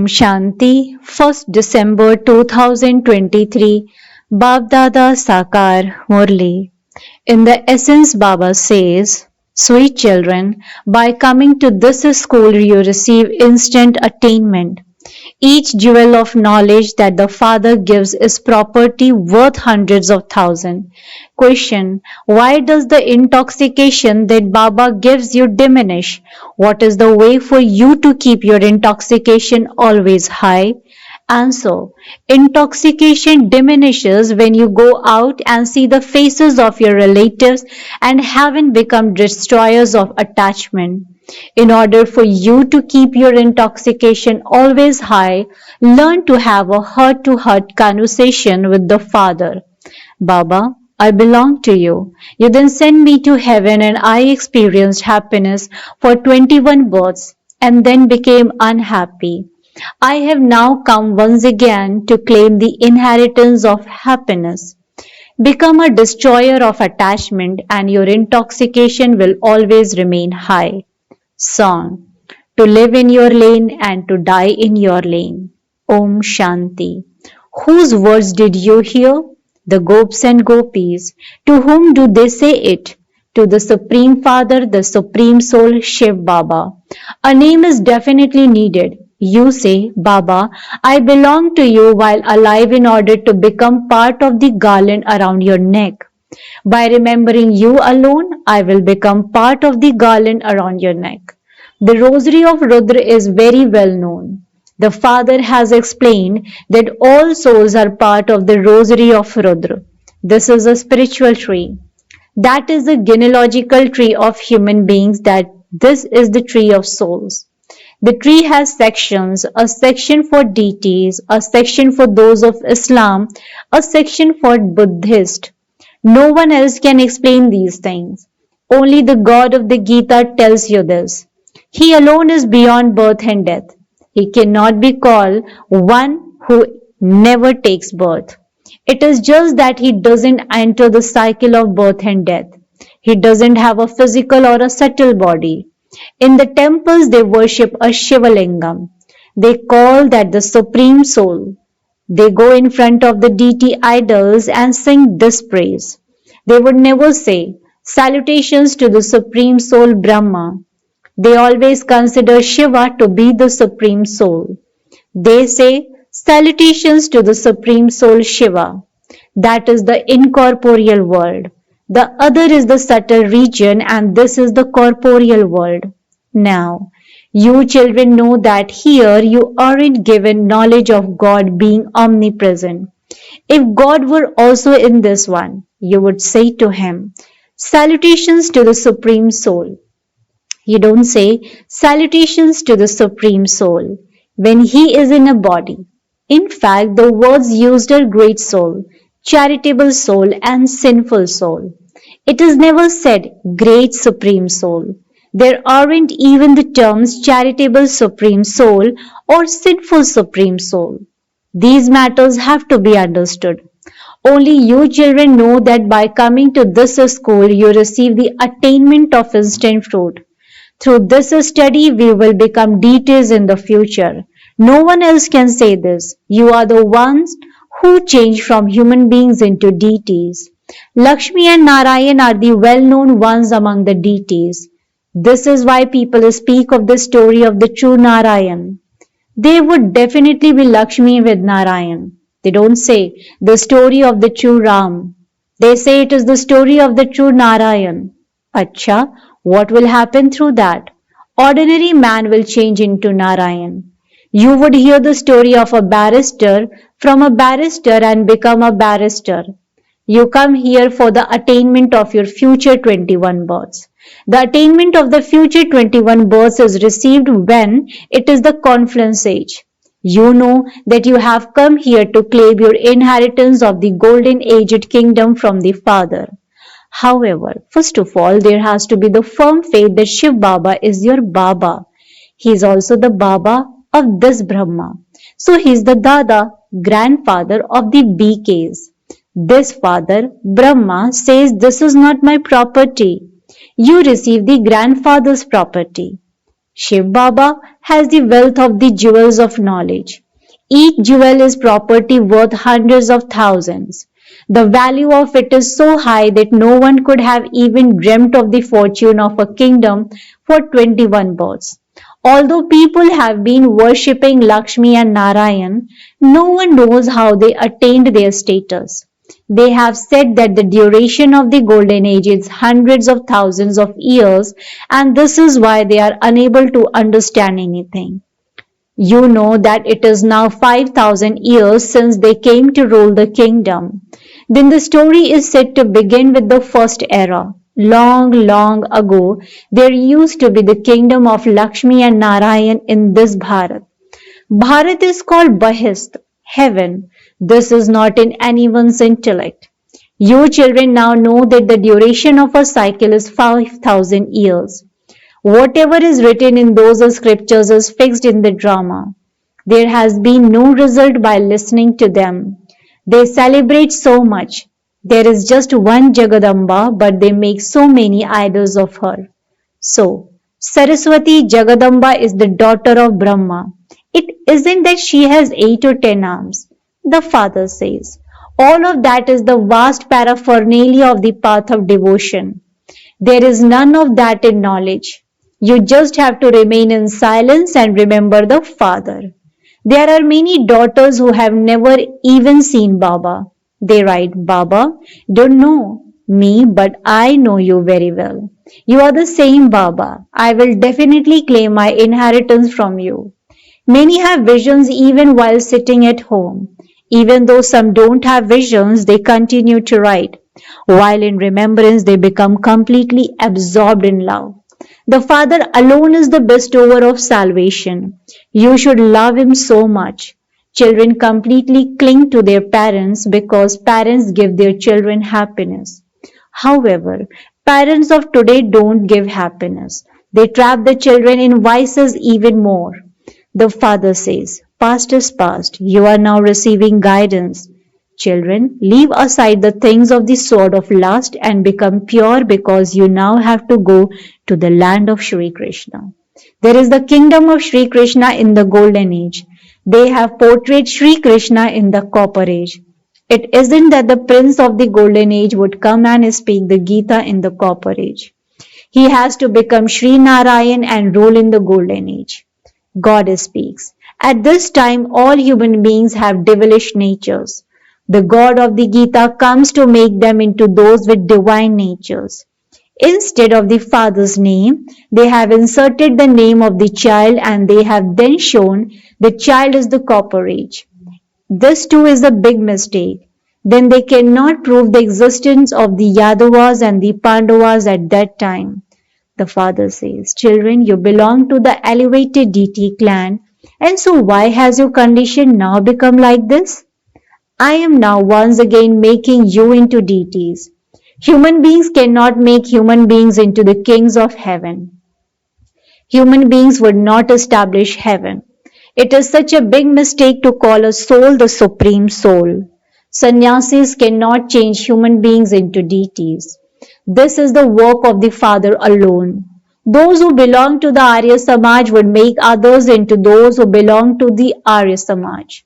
Shanti, 1st December 2023, Baapdada Sakar Murli. In the essence, Baba says, sweet children, by coming to this school you receive instant attainment. Each jewel of knowledge that the Father gives is property worth hundreds of thousands. Question: why does the intoxication that Baba gives you diminish? What is the way for you to keep your intoxication always high? Answer: intoxication diminishes when you go out and see the faces of your relatives and haven't become destroyers of attachment. In order for you to keep your intoxication always high, learn to have a heart-to-heart conversation with the Father. Baba, I belong to you. You then sent me to heaven and I experienced happiness for 21 births and then became unhappy. I have now come once again to claim the inheritance of happiness. Become a destroyer of attachment and your intoxication will always remain high. Song: to live in your lane and to die in your lane. Om Shanti. Whose words did you hear? The gopis and gopis. To whom do they say it? To the Supreme Father, the Supreme Soul, Shiv Baba. A name is definitely needed. You say, Baba, I belong to you while alive in order to become part of the garland around your neck. By remembering you alone, I will become part of the garland around your neck. The rosary of Rudra is very well known. The Father has explained that all souls are part of the rosary of Rudra. This is a spiritual tree. That is the genealogical tree of human beings, that this is the tree of souls. The tree has sections, a section for deities, a section for those of Islam, a section for Buddhists. No one else can explain these things. Only the God of the Gita tells you this. He alone is beyond birth and death. He cannot be called one who never takes birth. It is just that he doesn't enter the cycle of birth and death. He doesn't have a physical or a subtle body. In the temples they worship a Shivalingam. They call that the Supreme Soul. They go in front of the deity idols and sing this praise. They would never say, salutations to the Supreme Soul Brahma. They always consider Shiva to be the Supreme Soul. They say, salutations to the Supreme Soul Shiva. That is the incorporeal world. The other is the subtle region and this is the corporeal world. Now, you children know that here you aren't given knowledge of God being omnipresent. If God were also in this one, you would say to him, salutations to the Supreme Soul. You don't say, salutations to the Supreme Soul, when he is in a body. In fact, the words used are great soul, charitable soul, and sinful soul. It is never said, great Supreme Soul. There aren't even the terms charitable Supreme Soul or sinful Supreme Soul. These matters have to be understood. Only you children know that by coming to this school you receive the attainment of instant fruit. Through this study we will become deities in the future. No one else can say this. You are the ones who change from human beings into deities. Lakshmi and Narayan are the well-known ones among the deities. This is why people speak of the story of the true Narayan. They would definitely be Lakshmi with Narayan. They don't say the story of the true Ram. They say it is the story of the true Narayan. Acha, what will happen through that? Ordinary man will change into Narayan. You would hear the story of a barrister from a barrister and become a barrister. You come here for the attainment of your future 21 births. The attainment of the future 21 births is received when it is the confluence age. You know that you have come here to claim your inheritance of the golden aged kingdom from the Father. However, first of all, there has to be the firm faith that Shiv Baba is your Baba. He is also the Baba of this Brahma. So he is the Dada, grandfather of the BKs. This father, Brahma, says this is not my property. You receive the grandfather's property. Shiv Baba has the wealth of the jewels of knowledge. Each jewel is property worth hundreds of thousands. The value of it is so high that no one could have even dreamt of the fortune of a kingdom for 21 births. Although people have been worshipping Lakshmi and Narayan, no one knows how they attained their status. They have said that the duration of the golden age is hundreds of thousands of years, and this is why they are unable to understand anything. You know that it is now 5,000 years since they came to rule the kingdom. Then the story is said to begin with the first era. Long, long ago, there used to be the kingdom of Lakshmi and Narayan in this Bharat. Bharat is called Bahist, heaven. This is not in anyone's intellect. You children now know that the duration of a cycle is 5,000 years. Whatever is written in those scriptures is fixed in the drama. There has been no result by listening to them. They celebrate so much. There is just one Jagadamba, but they make so many idols of her. So, Saraswati Jagadamba is the daughter of Brahma. It isn't that she has 8 or 10 arms. The father says. All of that is the vast paraphernalia of the path of devotion. There is none of that in knowledge. You just have to remain in silence and remember the Father. There are many daughters who have never even seen Baba. They write, Baba, don't know me, but I know you very well. You are the same Baba. I will definitely claim my inheritance from you. Many have visions even while sitting at home. Even though some don't have visions, they continue to write. While in remembrance, they become completely absorbed in love. The Father alone is the bestower of salvation. You should love Him so much. Children completely cling to their parents because parents give their children happiness. However, parents of today don't give happiness. They trap the children in vices even more. The Father says, Past is past. You are now receiving guidance. Children, leave aside the things of the sword of lust and become pure because you now have to go to the land of Shri Krishna. There is the kingdom of Shri Krishna in the golden age. They have portrayed Shri Krishna in the copper age. It isn't that the prince of the golden age would come and speak the Gita in the copper age. He has to become Sri Narayan and rule in the golden age. God speaks. At this time, all human beings have devilish natures. The God of the Gita comes to make them into those with divine natures. Instead of the father's name, they have inserted the name of the child and they have then shown the child is the copper age. This too is a big mistake. Then they cannot prove the existence of the Yadavas and the Pandavas at that time. The father says, Children, you belong to the elevated deity clan, and so why has your condition now become like this? I am now once again making you into deities. Human beings cannot make human beings into the kings of heaven. Human beings would not establish heaven. It is such a big mistake to call a soul the supreme soul. Sannyasis cannot change human beings into deities. This is the work of the Father alone. Those who belong to the Arya Samaj would make others into those who belong to the Arya Samaj.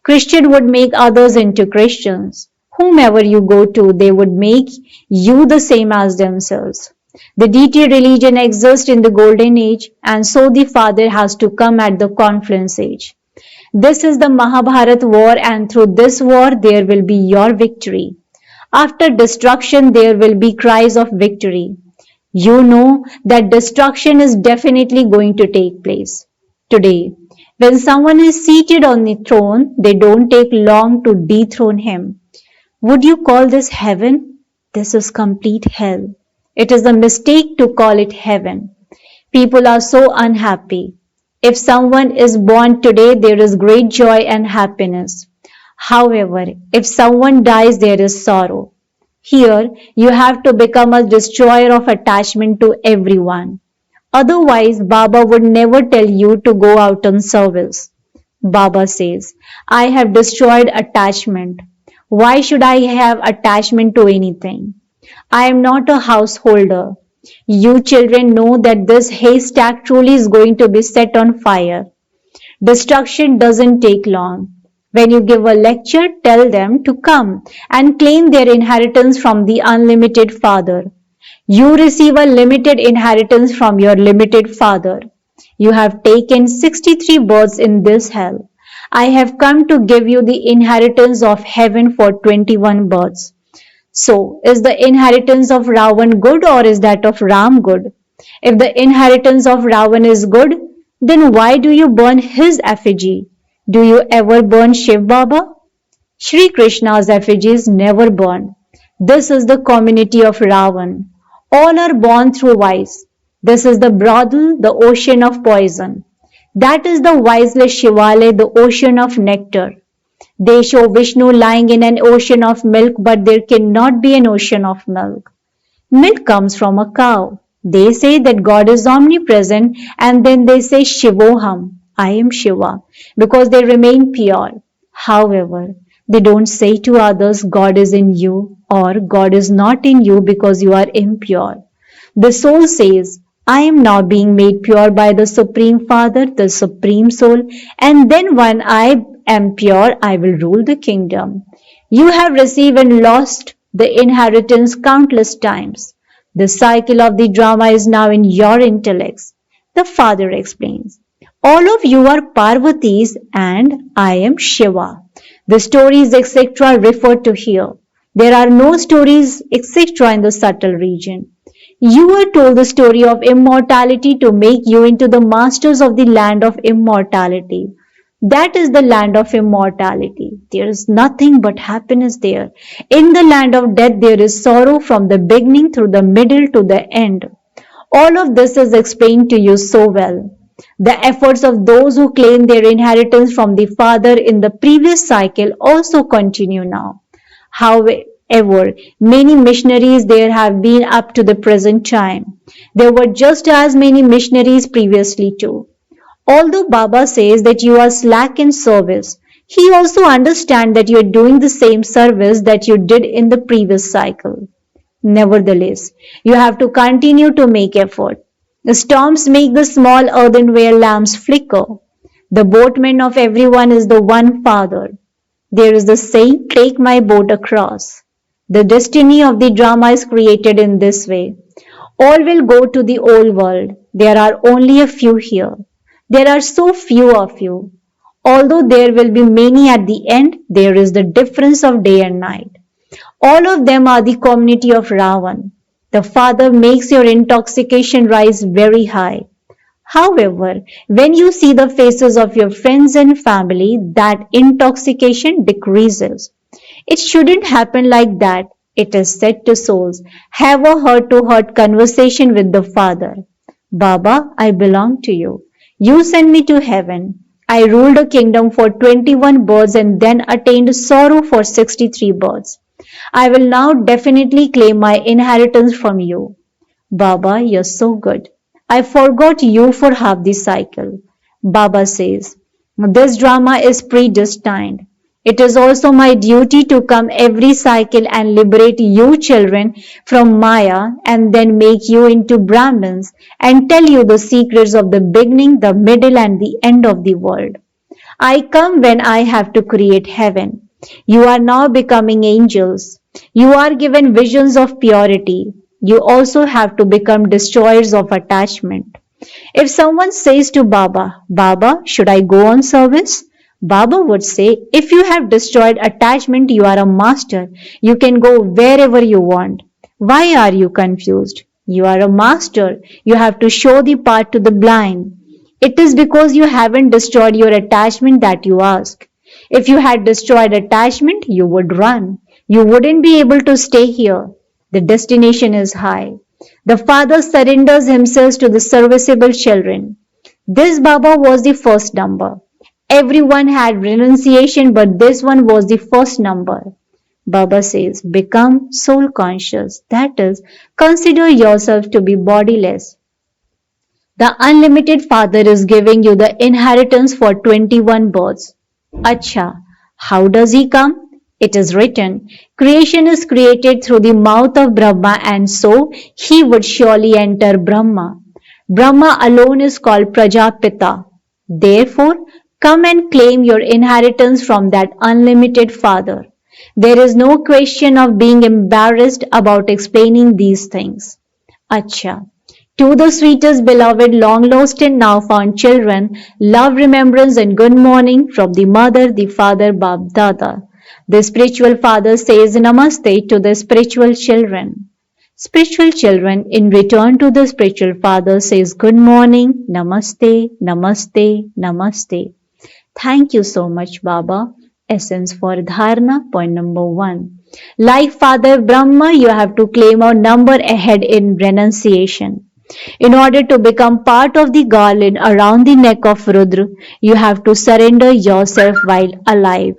Christian would make others into Christians. Whomever you go to, they would make you the same as themselves. The deity religion exists in the golden age, and so the Father has to come at the confluence age. This is the Mahabharat war, and through this war there will be your victory. After destruction, there will be cries of victory. You know that destruction is definitely going to take place. Today, when someone is seated on the throne, they don't take long to dethrone him. Would you call this heaven? This is complete hell. It is a mistake to call it heaven. People are so unhappy. If someone is born today, there is great joy and happiness. However, if someone dies, there is sorrow. Here, you have to become a destroyer of attachment to everyone. Otherwise, Baba would never tell you to go out on service. Baba says, I have destroyed attachment. Why should I have attachment to anything? I am not a householder. You children know that this haystack truly is going to be set on fire. Destruction doesn't take long. When you give a lecture, tell them to come and claim their inheritance from the unlimited Father. You receive a limited inheritance from your limited Father. You have taken 63 births in this hell. I have come to give you the inheritance of heaven for 21 births. So, is the inheritance of Ravan good or is that of Ram good? If the inheritance of Ravan is good, then why do you burn his effigy? Do you ever burn Shiv Baba? Shri Krishna's effigies never burn. This is the community of Ravan. All are born through vice. This is the brothel, the ocean of poison. That is the wiseless Shivale, the ocean of nectar. They show Vishnu lying in an ocean of milk, but there cannot be an ocean of milk. Milk comes from a cow. They say that God is omnipresent and then they say Shivoham, I am Shiva, because they remain pure. However, they don't say to others God is in you or God is not in you because you are impure. The soul says, I am now being made pure by the Supreme Father, the Supreme Soul, and then when I am pure, I will rule the kingdom. You have received and lost the inheritance countless times. The cycle of the drama is now in your intellects. The Father explains. All of you are Parvatis and I am Shiva. The stories etc. refer to here. There are no stories etc. in the subtle region. You were told the story of immortality to make you into the masters of the land of immortality. That is the land of immortality. There is nothing but happiness there. In the land of death, there is sorrow from the beginning through the middle to the end. All of this is explained to you so well. The efforts of those who claim their inheritance from the Father in the previous cycle also continue now. However, many missionaries there have been up to the present time. There were just as many missionaries previously too. Although Baba says that you are slack in service, he also understands that you are doing the same service that you did in the previous cycle. Nevertheless, you have to continue to make effort. The storms make the small earthenware lamps flicker. The boatman of everyone is the one Father. There is the saying, take my boat across. The destiny of the drama is created in this way. All will go to the old world. There are only a few here. There are so few of you. Although there will be many at the end, there is the difference of day and night. All of them are the community of Ravan. The Father makes your intoxication rise very high. However, when you see the faces of your friends and family, that intoxication decreases. It shouldn't happen like that. It is said to souls, have a heart-to-heart conversation with the Father. Baba, I belong to you. You send me to heaven. I ruled a kingdom for 21 births and then attained sorrow for 63 births. I will now definitely claim my inheritance from you. Baba, you're so good. I forgot you for half the cycle. Baba says, this drama is predestined. It is also my duty to come every cycle and liberate you children from Maya and then make you into Brahmins and tell you the secrets of the beginning, the middle and the end of the world. I come when I have to create heaven. You are now becoming angels. You are given visions of purity. You also have to become destroyers of attachment. If someone says to Baba, Baba, should I go on service? Baba would say, if you have destroyed attachment, you are a master. You can go wherever you want. Why are you confused? You are a master. You have to show the path to the blind. It is because you haven't destroyed your attachment that you ask. If you had destroyed attachment, you would run. You wouldn't be able to stay here. The destination is high. The father surrenders himself to the serviceable children. This Baba was the first number. Everyone had renunciation, but this one was the first number. Baba says, become soul conscious. That is, consider yourself to be bodiless. The unlimited Father is giving you the inheritance for 21 births. Acha, how does he come? It is written, creation is created through the mouth of Brahma, and so he would surely enter Brahma. Brahma alone is called Prajapita. Therefore, come and claim your inheritance from that unlimited Father. There is no question of being embarrassed about explaining these things. Acha. To the sweetest beloved, long lost and now found children, love, remembrance, and good morning from the mother, the father, Baapdada. The spiritual father says namaste to the spiritual children. Spiritual children, in return to the spiritual father, says good morning, namaste, namaste, namaste. Thank you so much, Baba. Essence for Dharna, point number 1. Like Father Brahma, you have to claim a number ahead in renunciation. In order to become part of the garland around the neck of Rudra, you have to surrender yourself while alive.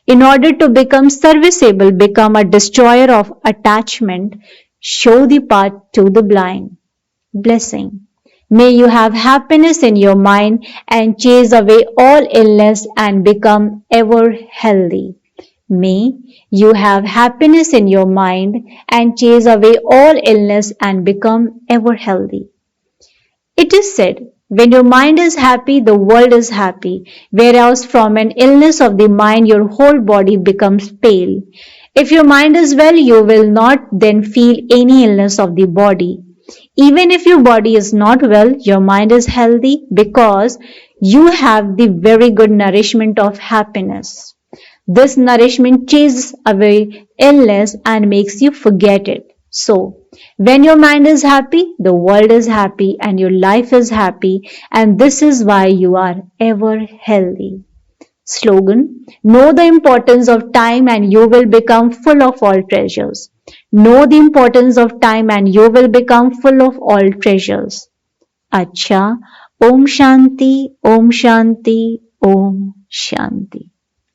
In order to become serviceable, become a destroyer of attachment, show the path to the blind. Blessing. May you have happiness in your mind and chase away all illness and become ever healthy. May you have happiness in your mind and chase away all illness and become ever healthy. It is said, when your mind is happy, the world is happy, whereas from an illness of the mind, your whole body becomes pale. If your mind is well, you will not then feel any illness of the body. Even if your body is not well, your mind is healthy because you have the very good nourishment of happiness. This nourishment chases away illness and makes you forget it. So, when your mind is happy, the world is happy and your life is happy, and this is why you are ever healthy. Slogan, know the importance of time and you will become full of all treasures. Know the importance of time and you will become full of all treasures. Acha, Om Shanti, Om Shanti, Om Shanti.